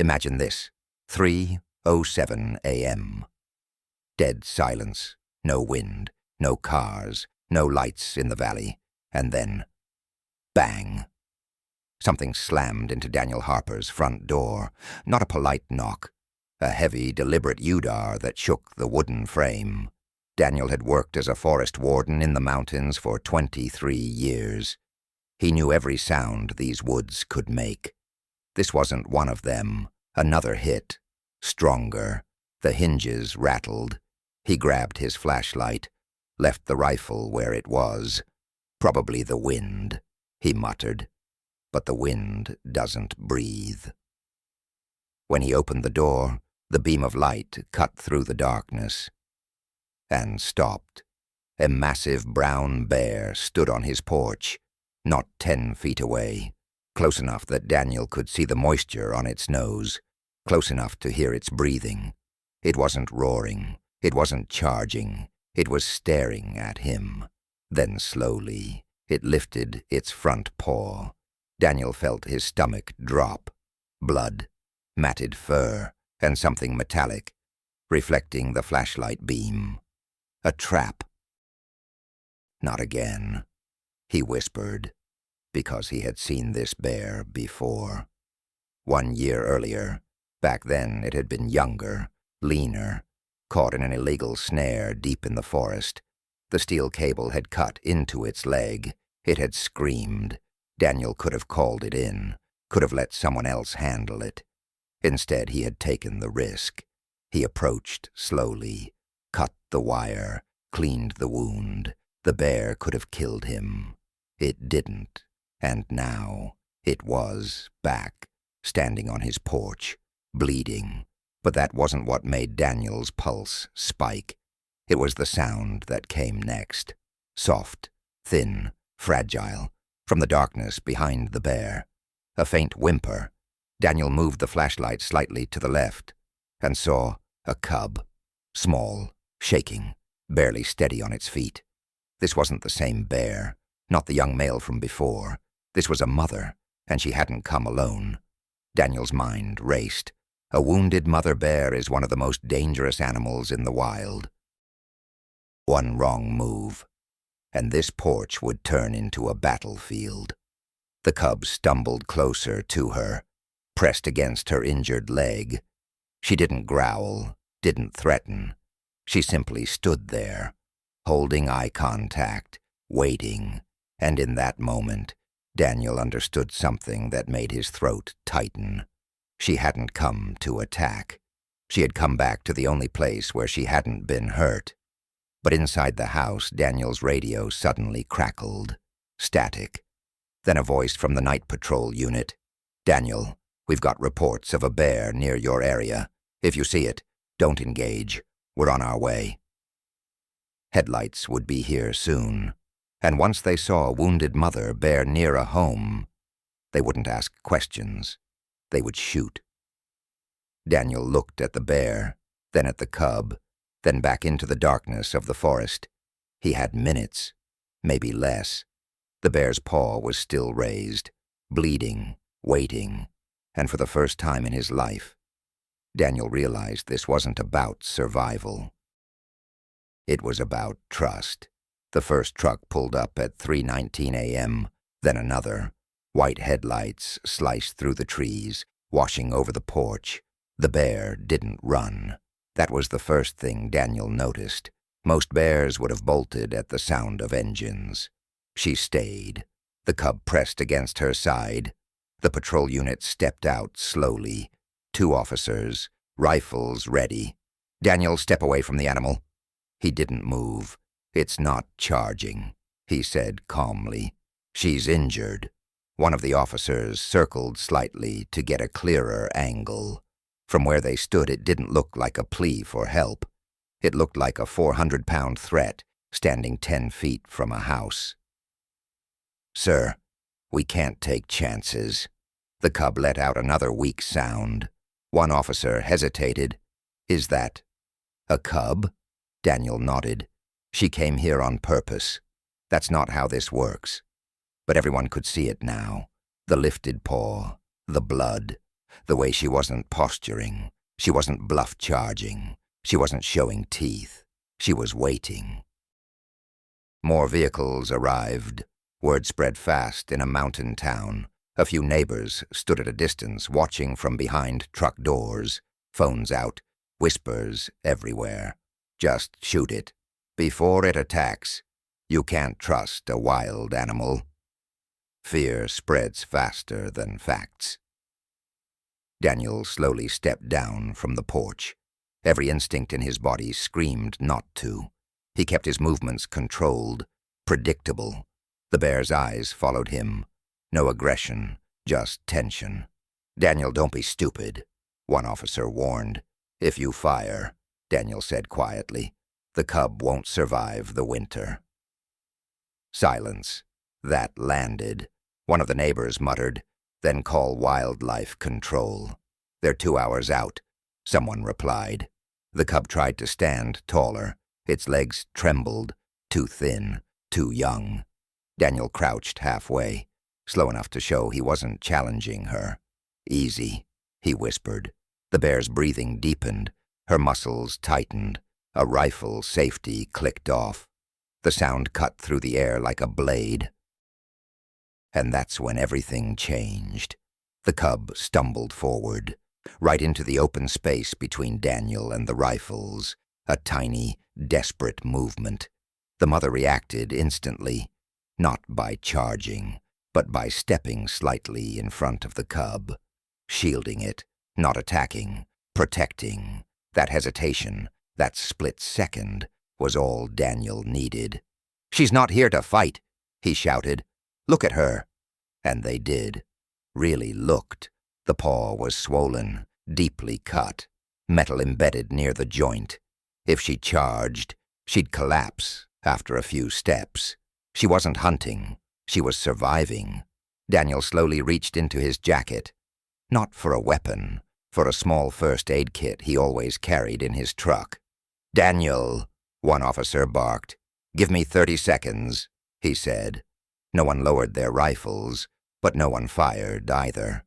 Imagine this, 3:07 a.m. Dead silence, no wind, no cars, no lights in the valley, and then, bang. Something slammed into Daniel Harper's front door, not a polite knock, a heavy, deliberate Udar that shook the wooden frame. Daniel had worked as a forest warden in the mountains for 23 years. He knew every sound these woods could make. This wasn't one of them. Another hit. Stronger. The hinges rattled. He grabbed his flashlight, left the rifle where it was. Probably the wind, he muttered. But the wind doesn't breathe. When he opened the door, the beam of light cut through the darkness and stopped. A massive brown bear stood on his porch, not 10 feet away, close enough that Daniel could see the moisture on its nose, close enough to hear its breathing. It wasn't roaring, it wasn't charging, it was staring at him. Then slowly, it lifted its front paw. Daniel felt his stomach drop. Blood, matted fur, and something metallic, reflecting the flashlight beam. A trap. Not again, he whispered, because he had seen this bear before. 1 year earlier, back then it had been younger, leaner, caught in an illegal snare deep in the forest. The steel cable had cut into its leg. It had screamed. Daniel could have called it in, could have let someone else handle it. Instead, he had taken the risk. He approached slowly, cut the wire, cleaned the wound. The bear could have killed him. It didn't, and now it was back, standing on his porch, bleeding. But that wasn't what made Daniel's pulse spike. It was the sound that came next, soft, thin, fragile, from the darkness behind the bear. A faint whimper. Daniel moved the flashlight slightly to the left and saw a cub, small, shaking, barely steady on its feet. This wasn't the same bear, not the young male from before. This was a mother, and she hadn't come alone. Daniel's mind raced. A wounded mother bear is one of the most dangerous animals in the wild. One wrong move, and this porch would turn into a battlefield. The cub stumbled closer to her, pressed against her injured leg. She didn't growl, didn't threaten. She simply stood there, holding eye contact, waiting, and in that moment, Daniel understood something that made his throat tighten. She hadn't come to attack. She had come back to the only place where she hadn't been hurt. But inside the house, Daniel's radio suddenly crackled. Static. Then a voice from the night patrol unit. "Daniel, we've got reports of a bear near your area. If you see it, don't engage. We're on our way." Headlights would be here soon, and once they saw a wounded mother bear near a home, they wouldn't ask questions. They would shoot. Daniel looked at the bear, then at the cub, then back into the darkness of the forest. He had minutes, maybe less. The bear's paw was still raised, bleeding, waiting, and for the first time in his life, Daniel realized this wasn't about survival. It was about trust. The first truck pulled up at 3:19 a.m., then another. White headlights sliced through the trees, washing over the porch. The bear didn't run. That was the first thing Daniel noticed. Most bears would have bolted at the sound of engines. She stayed. The cub pressed against her side. The patrol unit stepped out slowly. 2 officers, rifles ready. "Daniel, step away from the animal." He didn't move. "It's not charging," he said calmly. "She's injured." One of the officers circled slightly to get a clearer angle. From where they stood, it didn't look like a plea for help. It looked like a 400-pound threat standing 10 feet from a house. "Sir, we can't take chances." The cub let out another weak sound. One officer hesitated. "Is that a cub?" Daniel nodded. "She came here on purpose. That's not how this works." But everyone could see it now. The lifted paw, the blood, The way she wasn't posturing, she wasn't bluff charging, she wasn't showing teeth. She was waiting. More vehicles arrived. Word spread fast in a mountain town. A few neighbors stood at a distance, watching from behind truck doors, phones out, whispers everywhere. Just shoot it. Before it attacks, you can't trust a wild animal. Fear spreads faster than facts. Daniel slowly stepped down from the porch. Every instinct in his body screamed not to. He kept his movements controlled, predictable. The bear's eyes followed him. No aggression, just tension. "Daniel, don't be stupid," one officer warned. "If you fire," Daniel said quietly, "the cub won't survive the winter." Silence. That landed. One of the neighbors muttered, "Then call wildlife control. They're 2 hours out," someone replied. The cub tried to stand taller. Its legs trembled, too thin, too young. Daniel crouched halfway, slow enough to show he wasn't challenging her. "Easy," he whispered. The bear's breathing deepened. Her muscles tightened. A rifle safety clicked off. The sound cut through the air like a blade. And that's when everything changed. The cub stumbled forward, right into the open space between Daniel and the rifles, a tiny, desperate movement. The mother reacted instantly, not by charging, but by stepping slightly in front of the cub, shielding it, not attacking, protecting. That hesitation, that split second, was all Daniel needed. "She's not here to fight," he shouted. "Look at her." And they did. Really looked. The paw was swollen, deeply cut, metal embedded near the joint. If she charged, she'd collapse after a few steps. She wasn't hunting. She was surviving. Daniel slowly reached into his jacket. Not for a weapon, for a small first aid kit he always carried in his truck. "Daniel," one officer barked. "Give me 30 seconds, he said. No one lowered their rifles, but no one fired either.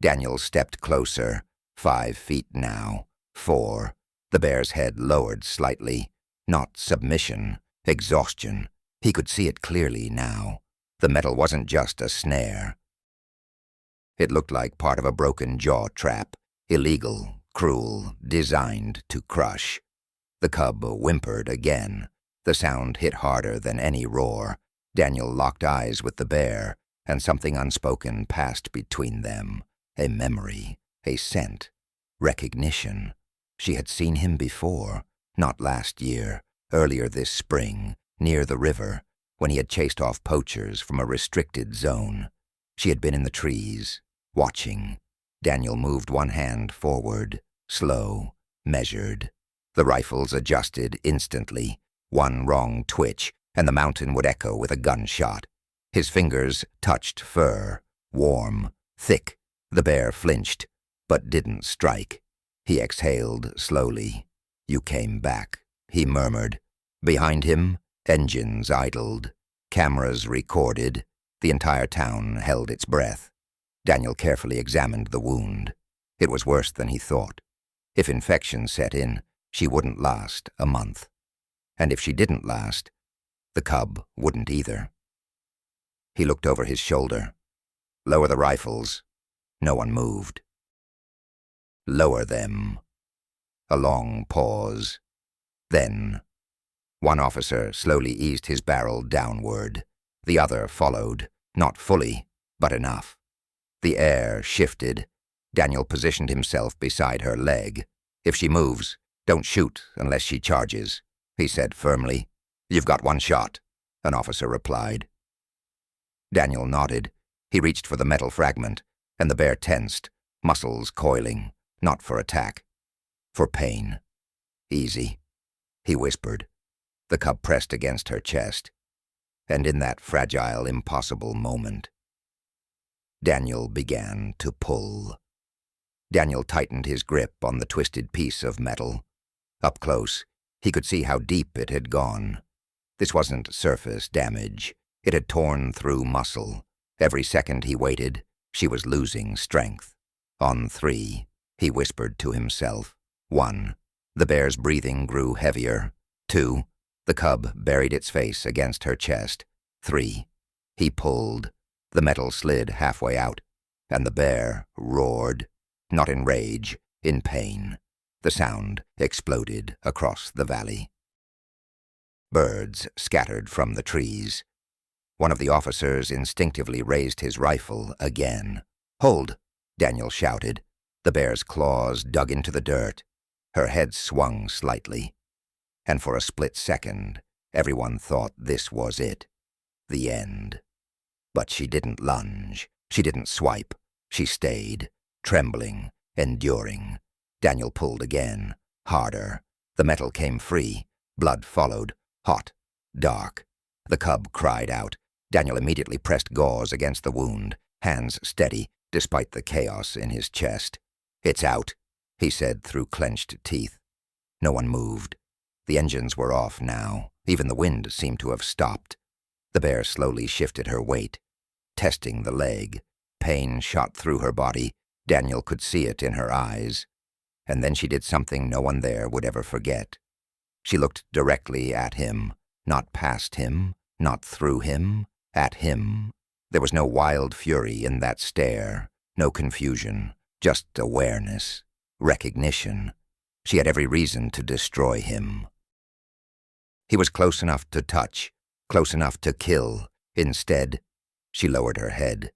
Daniel stepped closer, 5 feet now, 4. The bear's head lowered slightly. Not submission, exhaustion. He could see it clearly now. The metal wasn't just a snare. It looked like part of a broken jaw trap, illegal, cruel, designed to crush. The cub whimpered again. The sound hit harder than any roar. Daniel locked eyes with the bear, and something unspoken passed between them. A memory, a scent, recognition. She had seen him before, not last year, earlier this spring, near the river, when he had chased off poachers from a restricted zone. She had been in the trees, watching. Daniel moved one hand forward, slow, measured. The rifles adjusted instantly. One wrong twitch, and the mountain would echo with a gunshot. His fingers touched fur, warm, thick. The bear flinched, but didn't strike. He exhaled slowly. "You came back," he murmured. Behind him, engines idled. Cameras recorded. The entire town held its breath. Daniel carefully examined the wound. It was worse than he thought. If infection set in, she wouldn't last a month. And if she didn't last, the cub wouldn't either. He looked over his shoulder. "Lower the rifles." No one moved. "Lower them." A long pause. Then, one officer slowly eased his barrel downward. The other followed, not fully, but enough. The air shifted. Daniel positioned himself beside her leg. "If she moves, don't shoot unless she charges," he said firmly. "You've got 1 shot," an officer replied. Daniel nodded. He reached for the metal fragment, and the bear tensed, muscles coiling, not for attack, for pain. "Easy," he whispered. The cub pressed against her chest. And in that fragile, impossible moment, Daniel began to pull. Daniel tightened his grip on the twisted piece of metal. Up close, he could see how deep it had gone. This wasn't surface damage. It had torn through muscle. Every second he waited, she was losing strength. On 3, he whispered to himself. 1. The bear's breathing grew heavier. 2. The cub buried its face against her chest. 3. He pulled. The metal slid halfway out, and the bear roared, not in rage, in pain. The sound exploded across the valley. Birds scattered from the trees. One of the officers instinctively raised his rifle again. "Hold!" Daniel shouted. The bear's claws dug into the dirt. Her head swung slightly. And for a split second, everyone thought this was it. The end. But she didn't lunge. She didn't swipe. She stayed, trembling, enduring. Daniel pulled again, harder. The metal came free. Blood followed, hot, dark. The cub cried out. Daniel immediately pressed gauze against the wound, hands steady, despite the chaos in his chest. "It's out," he said through clenched teeth. No one moved. The engines were off now. Even the wind seemed to have stopped. The bear slowly shifted her weight, testing the leg. Pain shot through her body. Daniel could see it in her eyes. And then she did something no one there would ever forget. She looked directly at him, not past him, not through him, at him. There was no wild fury in that stare, no confusion, just awareness, recognition. She had every reason to destroy him. He was close enough to touch, close enough to kill. Instead, she lowered her head,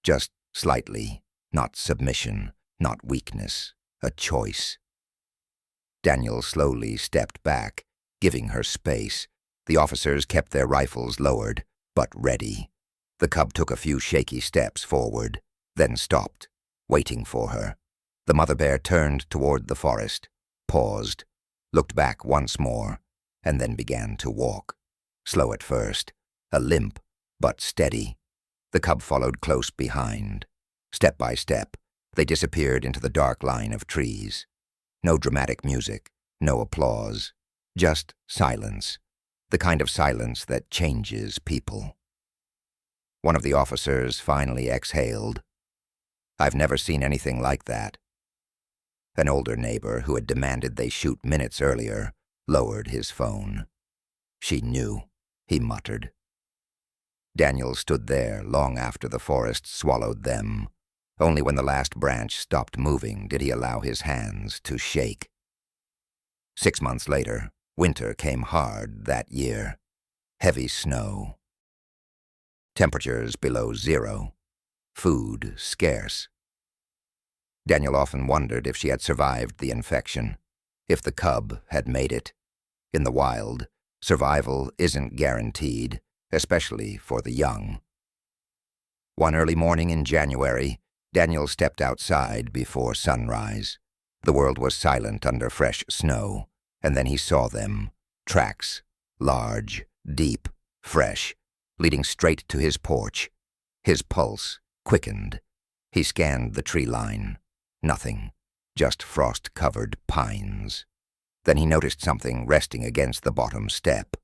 just slightly, not submission, not weakness, a choice. Daniel slowly stepped back, giving her space. The officers kept their rifles lowered, but ready. The cub took a few shaky steps forward, then stopped, waiting for her. The mother bear turned toward the forest, paused, looked back once more, and then began to walk. Slow at first, a limp, but steady. The cub followed close behind. Step by step, they disappeared into the dark line of trees. No dramatic music, no applause, just silence, the kind of silence that changes people. One of the officers finally exhaled. "I've never seen anything like that." An older neighbor who had demanded they shoot minutes earlier lowered his phone. "She knew," he muttered. Daniel stood there long after the forest swallowed them. Only when the last branch stopped moving did he allow his hands to shake. 6 months later, winter came hard that year. Heavy snow. Temperatures below 0. Food scarce. Daniel often wondered if she had survived the infection, if the cub had made it. In the wild, survival isn't guaranteed, especially for the young. One early morning in January, Daniel stepped outside before sunrise. The world was silent under fresh snow, and then he saw them. Tracks, large, deep, fresh, leading straight to his porch. His pulse quickened. He scanned the tree line. Nothing, just frost-covered pines. Then he noticed something resting against the bottom step.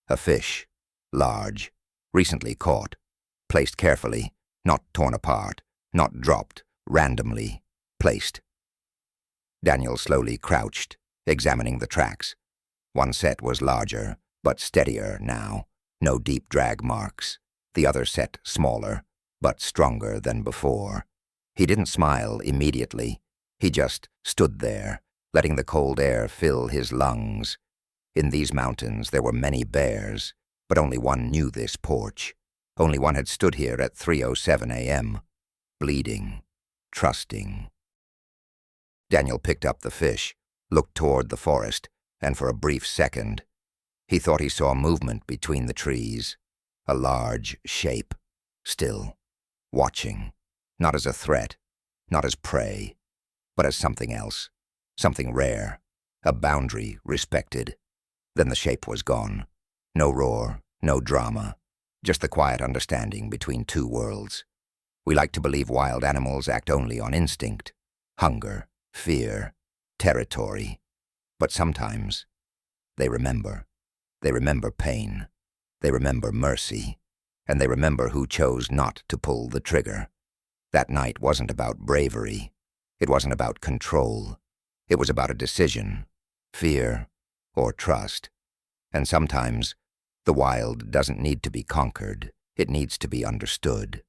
A fish, large, recently caught, placed carefully, not torn apart, not dropped, randomly, placed. Daniel slowly crouched, examining the tracks. One set was larger, but steadier now, no deep drag marks. The other set smaller, but stronger than before. He didn't smile immediately. He just stood there, letting the cold air fill his lungs. In these mountains there were many bears, but only one knew this porch. Only one had stood here at 3:07 a.m., bleeding, trusting. Daniel picked up the fish, looked toward the forest, and for a brief second, he thought he saw movement between the trees. A large shape, still, watching, not as a threat, not as prey, but as something else, something rare, a boundary respected. Then the shape was gone. No roar, no drama, just the quiet understanding between two worlds. We like to believe wild animals act only on instinct, hunger, fear, territory. But sometimes they remember. They remember pain. They remember mercy. And they remember who chose not to pull the trigger. That night wasn't about bravery. It wasn't about control. It was about a decision, fear, or trust. And sometimes, the wild doesn't need to be conquered. It needs to be understood.